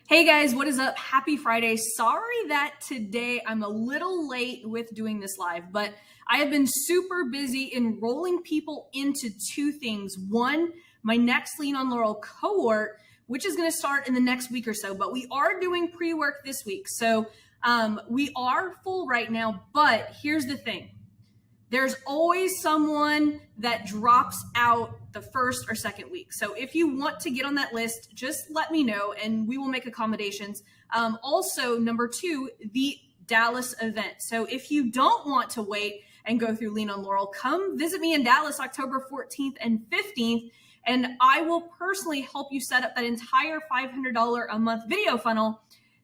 Hey guys, what is up? Happy Friday. Sorry that today I'm a little late with doing this live, but I have been super busy enrolling people into two things. One, my next Lean on Laurel cohort, which is going to start in the next week or so, but we are doing pre-work this week. So we are full right now, but here's the thing. There's always someone that drops out the first or second week. So if you want to get on that list, just let me know and we will make accommodations. Also, number two, the Dallas event. So if you don't want to wait and go through Lean on Laurel, come visit me in Dallas October 14th and 15th, and I will personally help you set up that entire $500 a month video funnel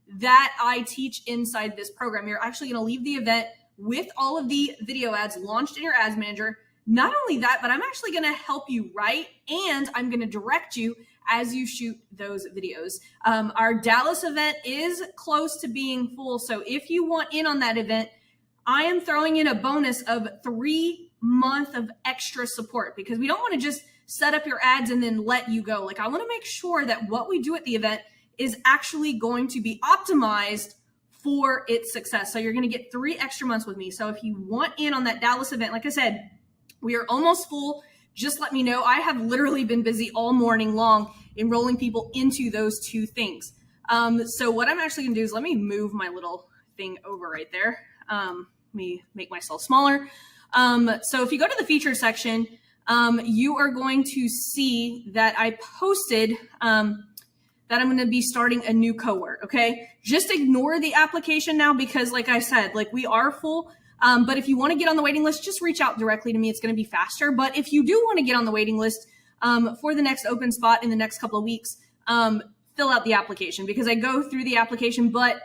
that I teach inside this program. You're actually going to leave the event with all of the video ads launched in your ads manager. Not only that, but I'm actually going to help you write and I'm going to direct you as you shoot those videos. Our Dallas event is close to being full. So if you want in on that event, I am throwing in a bonus of 3 months of extra support because we don't want to just set up your ads and then let you go. Like, I want to make sure that what we do at the event is actually going to be optimized for its success. So you're going to get 3 extra months with me. So if you want in on that Dallas event, like I said, we are almost full. Just let me know. I have literally been busy all morning long enrolling people into those two things. So what I'm actually going to do is let me move my little thing over right there. Let me make myself smaller. So if you go to the featured section, you are going to see that I posted that I'm going to be starting a new cohort. Okay. Just ignore the application now because like I said, like we are full. But if you want to get on the waiting list, just reach out directly to me. It's going to be faster. But if you do want to get on the waiting list for the next open spot in the next couple of weeks, fill out the application because I go through the application. But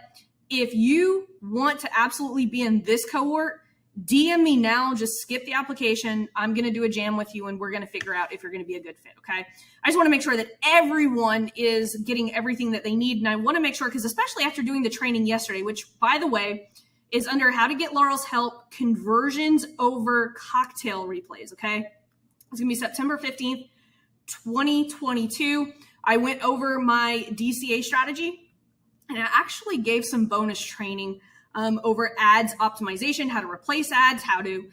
if you want to absolutely be in this cohort, DM me now, just skip the application. I'm going to do a jam with you and we're going to figure out if you're going to be a good fit. Okay. I just want to make sure that everyone is getting everything that they need. And I want to make sure, because especially after doing the training yesterday, which by the way, is under how to get Laurel's help conversions over cocktail replays. Okay. It's going to be September 15th, 2022. I went over my DCA strategy and I actually gave some bonus training over ads optimization, how to replace ads, how to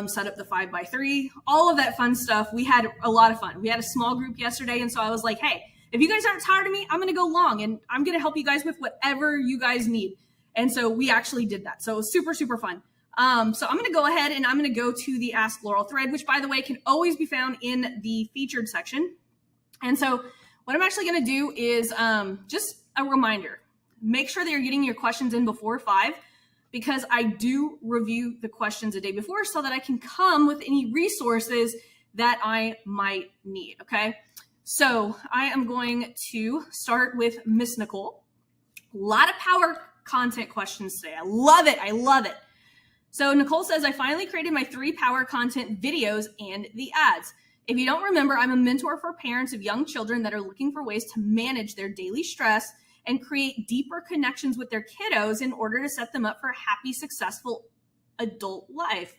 set up the 5x3, all of that fun stuff. We had a lot of fun. We had a small group yesterday. And so I was like, hey, if you guys aren't tired of me, I'm going to go long and I'm going to help you guys with whatever you guys need. And so we actually did that. So it was super, super fun. So I'm going to go ahead and I'm going to go to the Ask Laurel thread, which by the way, can always be found in the featured section. And so what I'm actually going to do is just a reminder, make sure that you're getting your questions in before 5. Because I do review the questions a day before so that I can come with any resources that I might need, okay? So I am going to start with Miss Nicole. A lot of power content questions today. I love it. I love it. So Nicole says, I finally created my 3 power content videos and the ads. If you don't remember, I'm a mentor for parents of young children that are looking for ways to manage their daily stress and create deeper connections with their kiddos in order to set them up for a happy, successful adult life.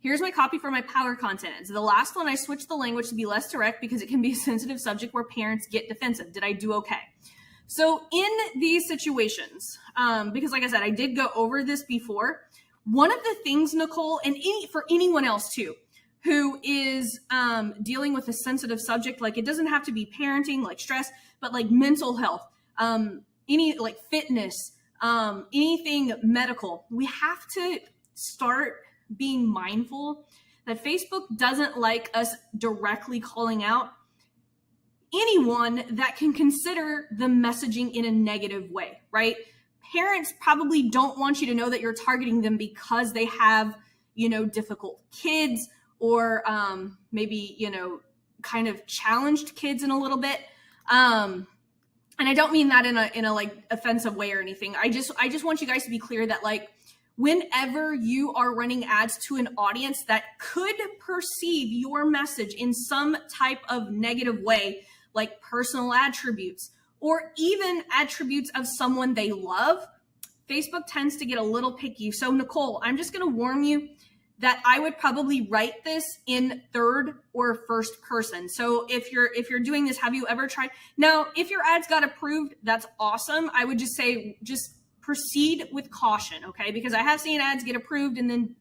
Here's my copy for my power content. So the last one, I switched the language to be less direct because it can be a sensitive subject where parents get defensive. Did I do okay? So in these situations, because like I said, I did go over this before. One of the things, Nicole, and for anyone else too, who is dealing with a sensitive subject, like it doesn't have to be parenting, like stress, but like mental health, any like fitness, anything medical, we have to start being mindful that Facebook doesn't like us directly calling out anyone that can consider the messaging in a negative way, right? Parents probably don't want you to know that you're targeting them because they have, difficult kids or maybe, kind of challenged kids in a little bit. And I don't mean that in a like offensive way or anything. I just want you guys to be clear that like whenever you are running ads to an audience that could perceive your message in some type of negative way, like personal attributes or even attributes of someone they love, Facebook tends to get a little picky. So Nicole, I'm just going to warn you that I would probably write this in third or first person. So if you're doing this, have you ever tried? Now, if your ads got approved, that's awesome. I would just say, just proceed with caution, okay? Because I have seen ads get approved and then,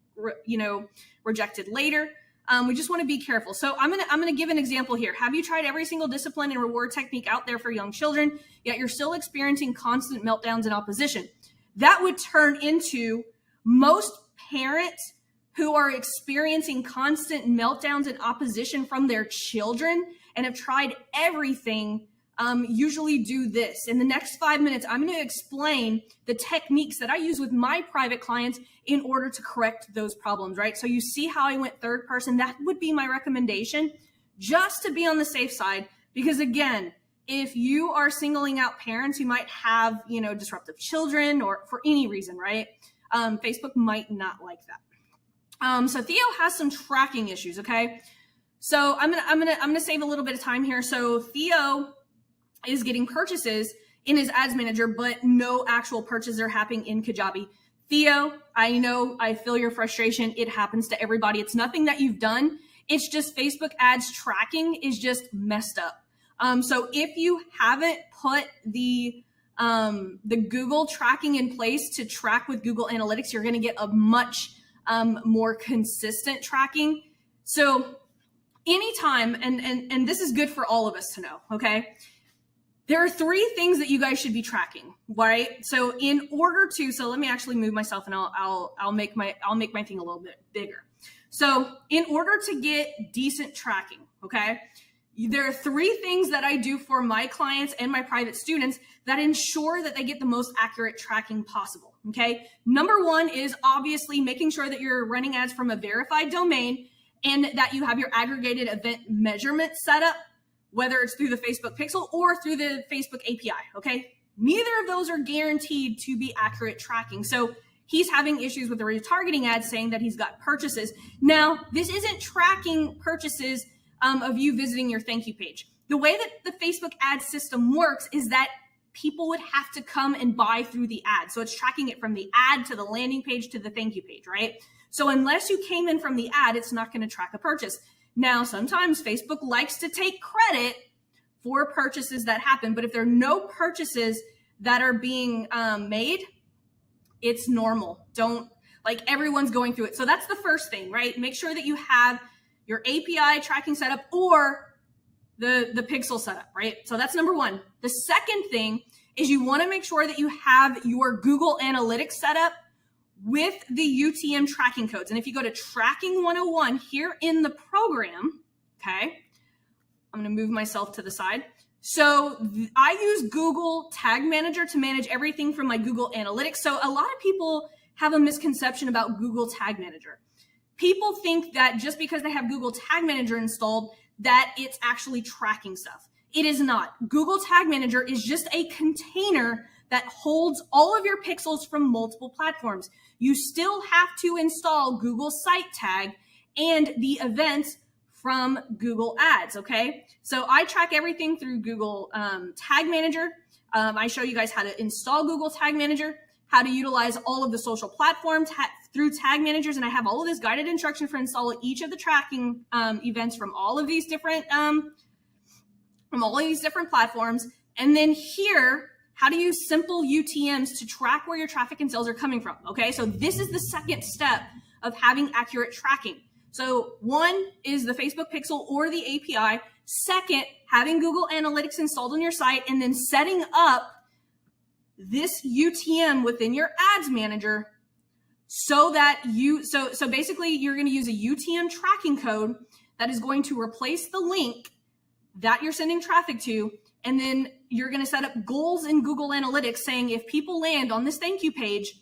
rejected later. We just want to be careful. So I'm gonna give an example here. Have you tried every single discipline and reward technique out there for young children, yet you're still experiencing constant meltdowns and opposition? That would turn into most parents who are experiencing constant meltdowns and opposition from their children and have tried everything, usually do this. In the next 5 minutes, I'm going to explain the techniques that I use with my private clients in order to correct those problems, right? So you see how I went third person? That would be my recommendation, just to be on the safe side. Because again, if you are singling out parents who might have, disruptive children or for any reason, right? Facebook might not like that. So Theo has some tracking issues. Okay. So I'm gonna save a little bit of time here. So Theo is getting purchases in his ads manager, but no actual purchases are happening in Kajabi. Theo, I know, I feel your frustration. It happens to everybody. It's nothing that you've done. It's just Facebook ads tracking is just messed up. So if you haven't put the Google tracking in place to track with Google Analytics, you're going to get a much more consistent tracking. So anytime, and this is good for all of us to know, okay? There are 3 things that you guys should be tracking, right? So in order to, so let me actually move myself and I'll make my thing a little bit bigger. So in order to get decent tracking, okay, there are 3 things that I do for my clients and my private students that ensure that they get the most accurate tracking possible, okay? Number 1 is obviously making sure that you're running ads from a verified domain and that you have your aggregated event measurement set up, whether it's through the Facebook Pixel or through the Facebook API, okay? Neither of those are guaranteed to be accurate tracking. So he's having issues with the retargeting ads saying that he's got purchases. Now, this isn't tracking purchases of you visiting your thank you page. The way that the Facebook ad system works is that people would have to come and buy through the ad. So it's tracking it from the ad to the landing page to the thank you page, right? So unless you came in from the ad, it's not going to track a purchase. Now, sometimes Facebook likes to take credit for purchases that happen, but if there are no purchases that are being made, it's normal. Like everyone's going through it. So that's the first thing, right? Make sure that you have your API tracking setup or the pixel setup, right? So that's number 1. The second thing is you want to make sure that you have your Google Analytics setup with the UTM tracking codes. And if you go to Tracking 101 here in the program, okay, I'm going to move myself to the side. So I use Google Tag Manager to manage everything from my Google Analytics. So a lot of people have a misconception about Google Tag Manager. People think that just because they have Google Tag Manager installed, that it's actually tracking stuff. It is not. Google Tag Manager is just a container that holds all of your pixels from multiple platforms. You still have to install Google Site Tag and the events from Google Ads, okay? So I track everything through Google Tag Manager. I show you guys how to install Google Tag Manager, how to utilize all of the social platforms through tag managers, and I have all of this guided instruction for installing each of the tracking events from all of these different platforms. And then here, how to use simple UTMs to track where your traffic and sales are coming from. Okay, so this is the second step of having accurate tracking. So 1 is the Facebook Pixel or the API. Second, having Google Analytics installed on your site and then setting up this UTM within your ads manager so that so basically you're going to use a UTM tracking code that is going to replace the link that you're sending traffic to. And then you're going to set up goals in Google Analytics saying if people land on this thank you page,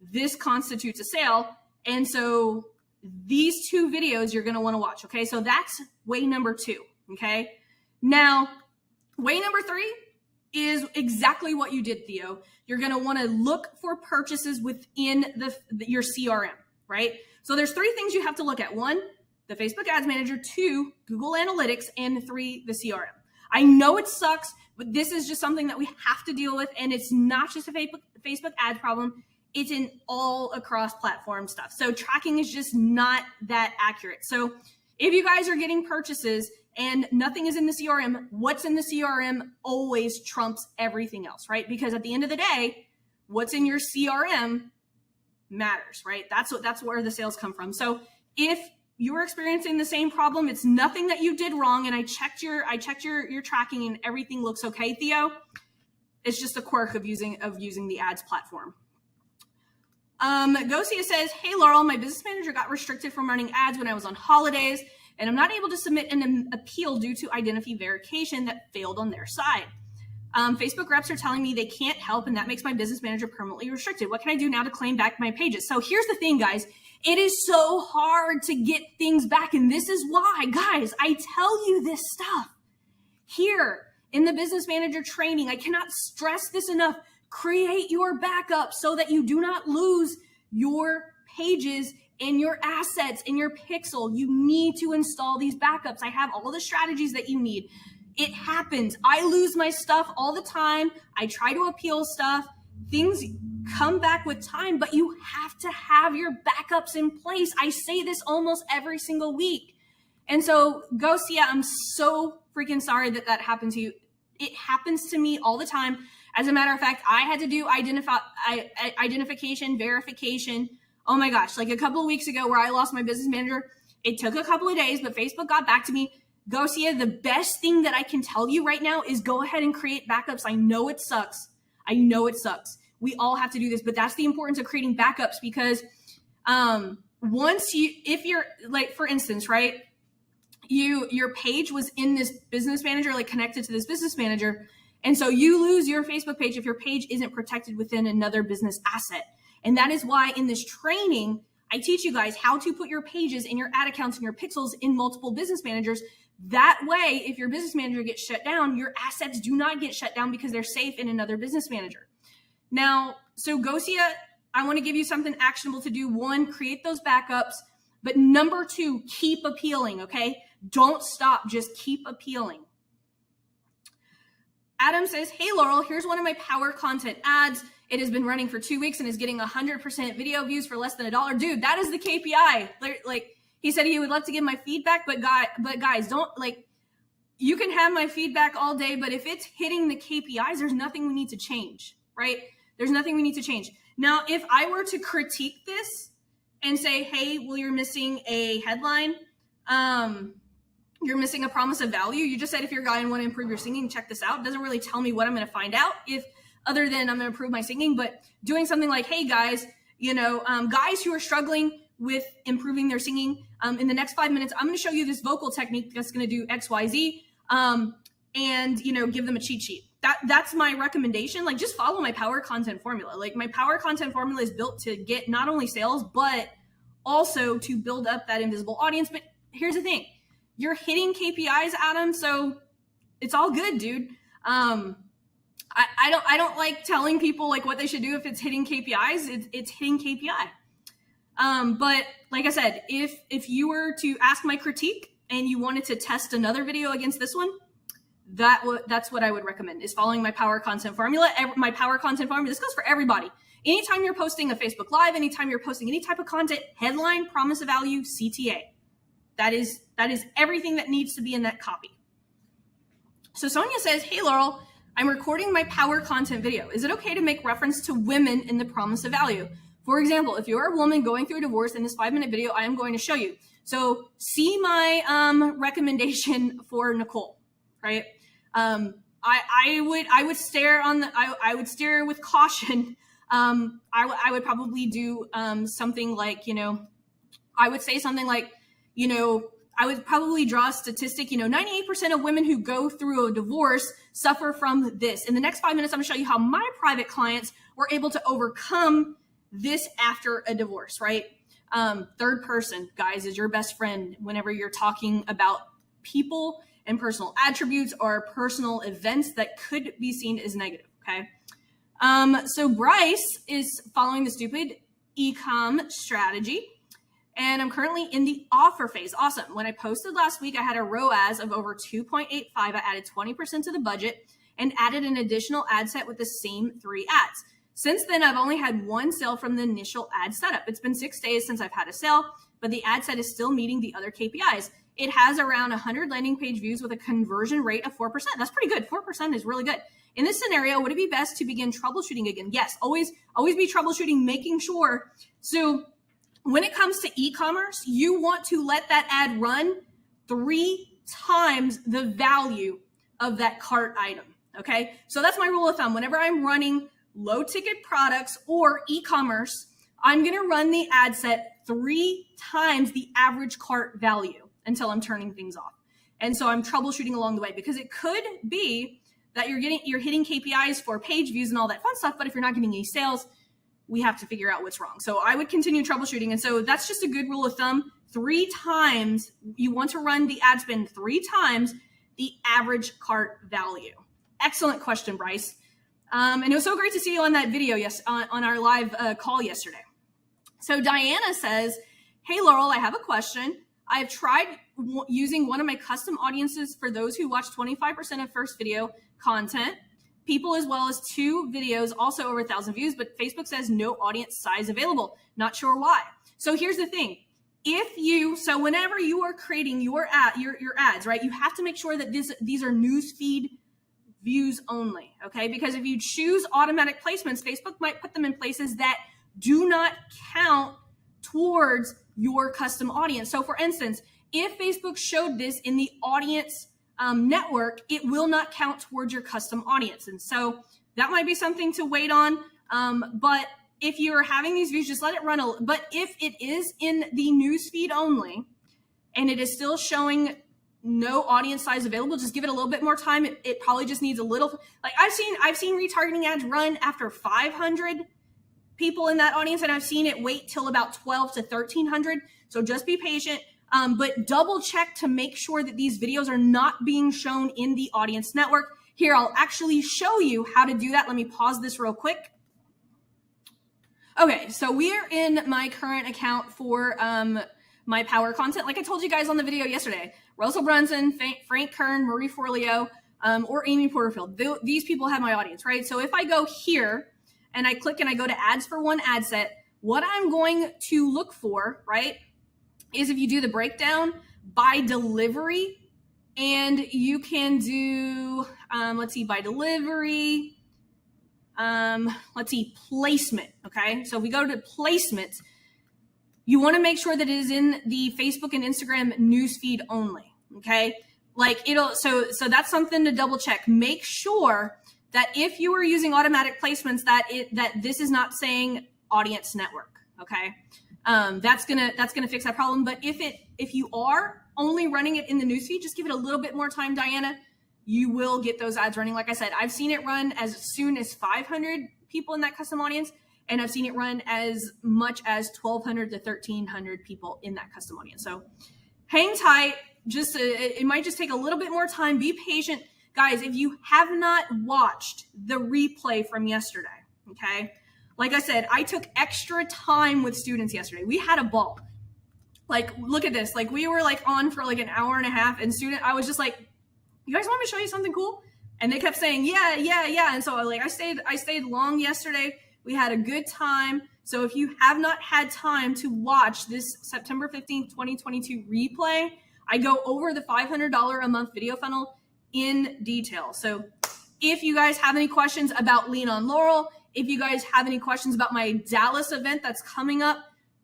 this constitutes a sale. And so these 2 videos you're going to want to watch. Okay. So that's way number 2. Okay. Now, way number 3 is exactly what you did, Theo. You're going to want to look for purchases within your CRM, right? So there's 3 things you have to look at. 1, the Facebook Ads Manager. 2, Google Analytics. And 3, the CRM. I know it sucks, but this is just something that we have to deal with. And it's not just a Facebook ads problem. it's in all across platform stuff. So tracking is just not that accurate. So if you guys are getting purchases and nothing is in the CRM, what's in the CRM always trumps everything else, right? Because at the end of the day, what's in your CRM matters, right? That's where the sales come from. So if you're experiencing the same problem, it's nothing that you did wrong, and I checked your tracking and everything looks okay, Theo. It's just a quirk of using the ads platform. Gosia says, hey, Laurel, my business manager got restricted from running ads when I was on holidays, and I'm not able to submit an appeal due to identity verification that failed on their side. Facebook reps are telling me they can't help, and that makes my business manager permanently restricted. What can I do now to claim back my pages? So here's the thing, guys. It is so hard to get things back, and this is why, guys, I tell you this stuff here in the business manager training. I cannot stress this enough. Create your backup so that you do not lose your pages and your assets in your pixel. You need to install these backups. I have all the strategies that you need. It happens. I lose my stuff all the time. I try to appeal stuff. Things come back with time, but you have to have your backups in place. I say this almost every single week. And so, Gosia, I'm so freaking sorry that happened to you. It happens to me all the time. As a matter of fact, I had to do identification, verification. Oh my gosh, like a couple of weeks ago where I lost my business manager. It took a couple of days, but Facebook got back to me. Gosia, the best thing that I can tell you right now is go ahead and create backups. I know it sucks. We all have to do this, but that's the importance of creating backups, because if you're like, for instance, right, your page was in this business manager, like connected to this business manager. And so you lose your Facebook page if your page isn't protected within another business asset. And that is why in this training, I teach you guys how to put your pages and your ad accounts and your pixels in multiple business managers. That way, if your business manager gets shut down, your assets do not get shut down because they're safe in another business manager. Now, so Gosia, I want to give you something actionable to do. 1, create those backups. But number 2, keep appealing, okay? Don't stop, just keep appealing. Adam says, hey, Laurel, here's one of my power content ads. It has been running for 2 weeks and is getting 100% video views for less than $1. Dude, that is the KPI. Like he said he would love to give my feedback, but guys, don't, like, you can have my feedback all day, but if it's hitting the KPIs, there's nothing we need to change, right? There's nothing we need to change. Now, if I were to critique this and say, hey, well, you're missing a headline, you're missing a promise of value. You just said, if you're a guy and want to improve your singing, check this out. It doesn't really tell me what I'm going to find out, if other than I'm going to improve my singing. But doing something like, hey guys, guys who are struggling with improving their singing, in the next 5 minutes, I'm going to show you this vocal technique that's going to do X, Y, Z, and give them a cheat sheet. That's my recommendation. Like, just follow my power content formula. Like, my power content formula is built to get not only sales, but also to build up that invisible audience. But here's the thing. You're hitting KPIs, Adam, so it's all good, dude. I don't like telling people like what they should do if it's hitting KPIs. It's hitting KPI. But like I said, if you were to ask my critique and you wanted to test another video against this one, that's what I would recommend, is following my power content formula. My power content formula, this goes for everybody. Anytime you're posting a Facebook Live, anytime you're posting any type of content, headline, promise of value, CTA. That is everything that needs to be in that copy. So Sonia says, hey, Laurel, I'm recording my power content video. Is it okay to make reference to women in the promise of value? For example, if you're a woman going through a divorce, in this 5-minute video, I am going to show you. So see my recommendation for Nicole, right? I would steer with caution. I would probably do something like, I would say something like, I would probably draw a statistic, 98% of women who go through a divorce suffer from this. In the next 5 minutes, I'm gonna show you how my private clients were able to overcome this after a divorce, right? Third person, guys, is your best friend whenever you're talking about people and personal attributes or personal events that could be seen as negative, okay? So Bryce is following the stupid e-com strategy. And I'm currently in the offer phase. Awesome. When I posted last week, I had a ROAS of over 2.85. I added 20% to the budget and added an additional ad set with the same 3 ads. Since then, I've only had one sale from the initial ad setup. It's been 6 days since I've had a sale, but the ad set is still meeting the other KPIs. It has around 100 landing page views with a conversion rate of 4%. That's pretty good. 4% is really good. In this scenario, would it be best to begin troubleshooting again? Yes, always be troubleshooting, making sure. So when it comes to e-commerce, you want to let that ad run 3 times the value of that cart item. Okay, so that's my rule of thumb. Whenever I'm running low ticket products or e-commerce, I'm going to run the ad set 3 times the average cart value until I'm turning things off. And so I'm troubleshooting along the way, because it could be that you're hitting KPIs for page views and all that fun stuff, but if you're not getting any sales, we have to figure out what's wrong. So I would continue troubleshooting. And so that's just a good rule of thumb. 3 times, you want to run the ad spend 3 times the average cart value. Excellent question, Bryce. And it was so great to see you on that video on our live call yesterday. So Diana says, hey, Laurel, I have a question. I've tried using one of my custom audiences for those who watch 25% of first video content, people as well as 2 videos, also over 1,000 views, but Facebook says no audience size available. Not sure why. So here's the thing. So whenever you are creating your ads, right, you have to make sure that these are newsfeed views only, okay? Because if you choose automatic placements, Facebook might put them in places that do not count towards your custom audience. So for instance, if Facebook showed this in the audience network, it will not count towards your custom audience. And so that might be something to wait on. But if you're having these views, just let it run. But if it is in the newsfeed only and it is still showing no audience size available, just give it a little bit more time. It probably just needs a little, like I've seen retargeting ads run after 500 people in that audience, and I've seen it wait till about 12 to 1,300. So just be patient, but double check to make sure that these videos are not being shown in the audience network. Here, I'll actually show you how to do that. Let me pause this real quick. Okay, so we're in my current account for my power content. Like I told you guys on the video yesterday, Russell Brunson, Frank Kern, Marie Forleo, or Amy Porterfield. These people have my audience, right? So if I go here and I click and I go to ads for one ad set, what I'm going to look for, right, is if you do the breakdown by delivery, and you can do, let's see, by delivery, let's see, placement, okay? So if we go to placement, you want to make sure that it is in the Facebook and Instagram newsfeed only, okay? Like so that's something to double check. Make sure that if you are using automatic placements, that this is not saying audience network, okay? That's gonna fix that problem. But if you are only running it in the newsfeed, just give it a little bit more time, Diana. You will get those ads running. Like I said, I've seen it run as soon as 500 people in that custom audience, and I've seen it run as much as 1,200 to 1,300 people in that custom audience. So hang tight. It might just take a little bit more time. Be patient. Guys, if you have not watched the replay from yesterday, okay? Like I said, I took extra time with students yesterday. We had a ball. Like, look at this. Like, we were like on for like an hour and a half, and I was just like, you guys want me to show you something cool? And they kept saying, yeah. And so like I stayed long yesterday. We had a good time. So if you have not had time to watch this September 15th, 2022 replay, I go over the $500 a month video funnel in detail. So if you guys have any questions about Lean on Laurel, if you guys have any questions about my Dallas event that's coming up,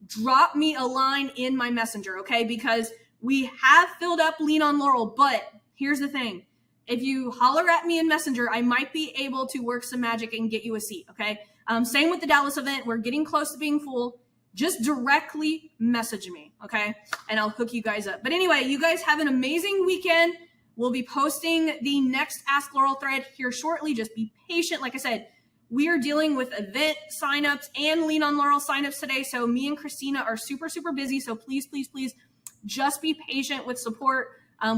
drop me a line in my messenger, okay? Because we have filled up Lean on Laurel, but here's the thing. If you holler at me in messenger, I might be able to work some magic and get you a seat, okay? Same with the Dallas event. We're getting close to being full. Just directly message me, okay? And I'll hook you guys up. But anyway, you guys have an amazing weekend. We'll be posting the next Ask Laurel thread here shortly. Just be patient. Like I said, we are dealing with event signups and Lean on Laurel signups today. So me and Christina are super, super busy. So please, please, please just be patient with support.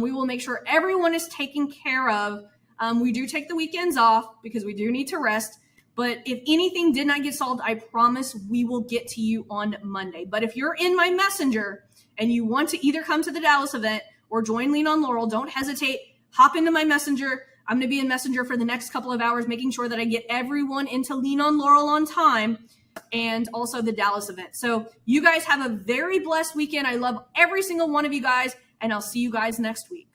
We will make sure everyone is taken care of. We do take the weekends off because we do need to rest. But if anything did not get solved, I promise we will get to you on Monday. But if you're in my messenger and you want to either come to the Dallas event or join Lean on Laurel, don't hesitate. Hop into my messenger. I'm going to be in Messenger for the next couple of hours, making sure that I get everyone into Lean on Laurel on time, and also the Dallas event. So you guys have a very blessed weekend. I love every single one of you guys, and I'll see you guys next week.